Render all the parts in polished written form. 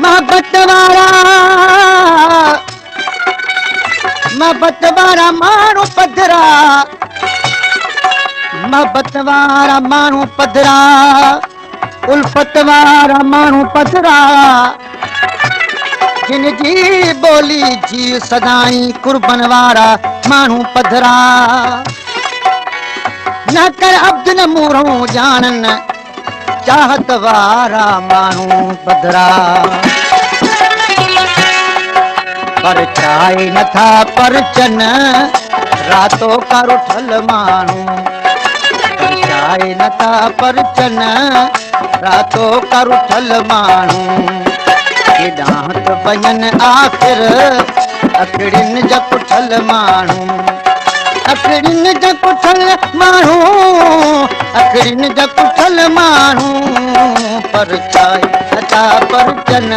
मोहब्बत वारा माण्हू पधरा, मोहब्बत वारा माण्हू पधरा, उल्फत वारा माण्हू पधरा, जिन जी बोली जी सदाई कुर्बन वारा माण्हू पधरा। न कर अब्द न मूरों जानन चाहत वारा माण्हू पधरा। पर चाहे नथा परचन रातो का रुठल माण्हू, पर चाहे नथा परचन रातो का रुठल माण्हू। केॾांहुं त वञनि आख़िर अखड़ियुनि जा कुठल माण्हू, अखड़ियुनि जा कुठल माण्हू, अखड़ियुनि जा कुठल माण्हू। पर चाहे नथा परचन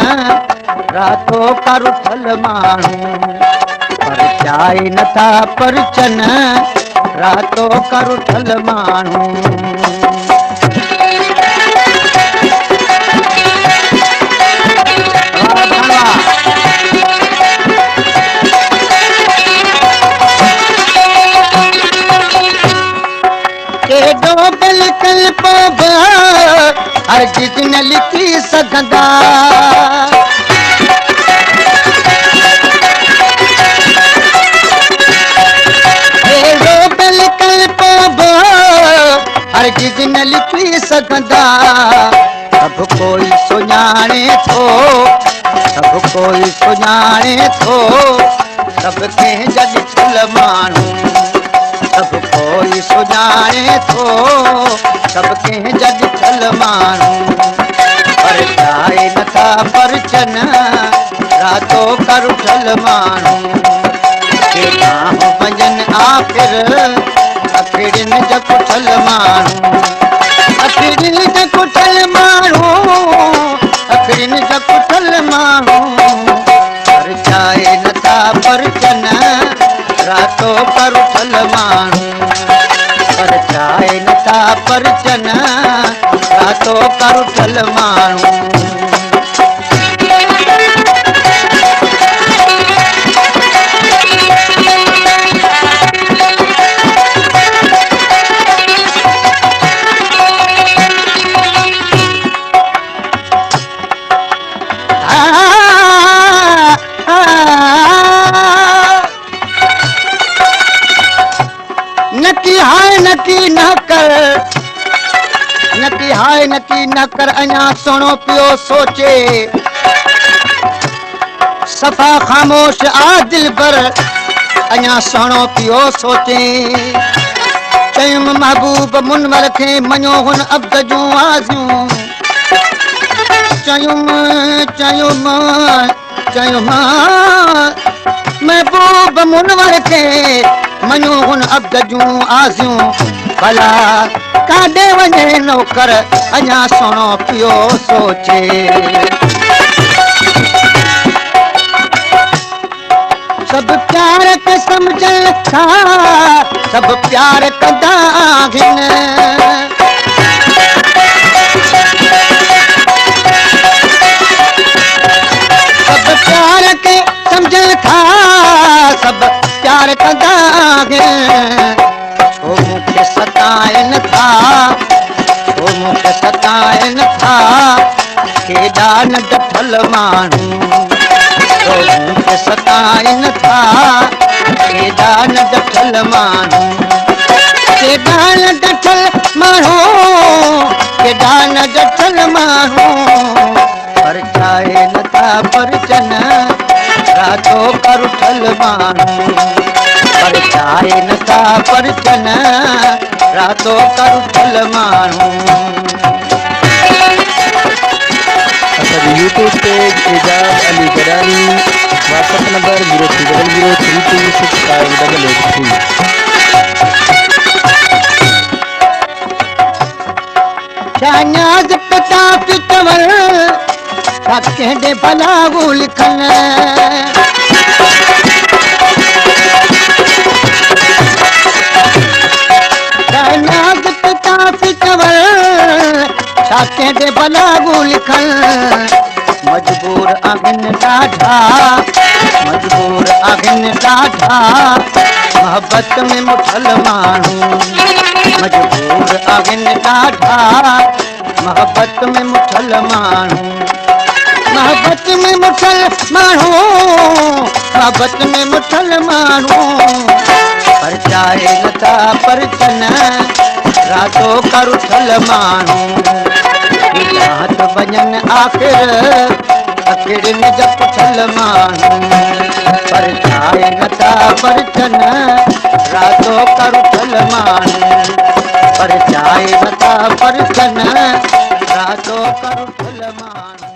रातो का रुठल माण्हू, पर चाहे नथा परचन रातो का रुठल माण्हू। केॾो बिल्कुल पोइ हरगिज़ न लिखी सघंदा, केॾो बिल्कुल पोइ हरगिज़ न लिखी सघंदा। सभु कोई सुञाणे थो, सभु कोई सुञाणे थो, सभु कंहिंजा ॾिठल माण्हू, सभु कोई सुञाणे थो, सभु कंहिंजा ॾिठल माण्हू। पर चाहे नथा परचन रातो का रुठल माण्हू। केॾांहुं वञनि आख़िर अखड़ियुनि जा कुठल माण्हू, अखड़ियुनि जा कुठल माण्हू, अखड़ियुनि जा कुठल माण्हू। पर चाहे नथा परचन रातो का रुठल माण्हू, पर चाहे नथा परचन रातो का रुठल माण्हू। नकी हाय नकी न कर, नकी हाय नकी न कर, अञा सुहिणो पियो सोचे। सफ़ा ख़ामोश आ दिलबर अञा सुहिणो पियो सोचे। चयुमि महबूब मुनवर खे मञो हुन अब्द जूं आज़ियूं, चयुमि चयुमि चयुमि महबूब मुनवर खे मञो हुन अब्द जूं आज़ियूं। भला काॾे वञे नौकर अञा सुहिणो पियो सोचे। सभु प्यार खे सम्झनि था, सभु प्यार कंदा आहिनि, सभु प्यार खे सम्झनि था, सभु प्यार कंदा आहिनि। छो मूंखे सताइनि था, छो मूंखे सताइनि था, केॾा न ॾठल माण्हू। छो मूंखे सताइनि था, केॾा न ॾठल माण्हू, केॾा न ॾठल माण्हू, केॾा न ॾठल माण्हू। पर चाहे नथा परचन रातो का रुठल माण्हू, पर चाहे नथा परचन रातो का रुठल माण्हू। असांजो यूट्यूब पेज एजाज़ अली गरानी, व्हाट्सएप नंबर 030032658883। शाहनाज़ पिता पितवर छा कंहिंजे भला लिखन, शाहनाज़ पिता पितवर छा कंहिंजे भला लिखन। मजबूर आहिनि ॾाढा मजबूर आहिनि ॾाढा मोहबत में मुठल माण्हू मजबूर आहिनि ॾाढा मोहबत में मुठल माण्हू मोहबत में मुठल माण्हू मोहबत में मुठल माण्हू पर चाहे नथा पर चन रातो कर उठल माण्हू रात वञनि आख़िर आख़िर निज पुठल माण्हू पर चाहे नथा पर चन रातो कर उठल माण्हू पर चाहे नथा पर चन रातो कर उठल माण्हू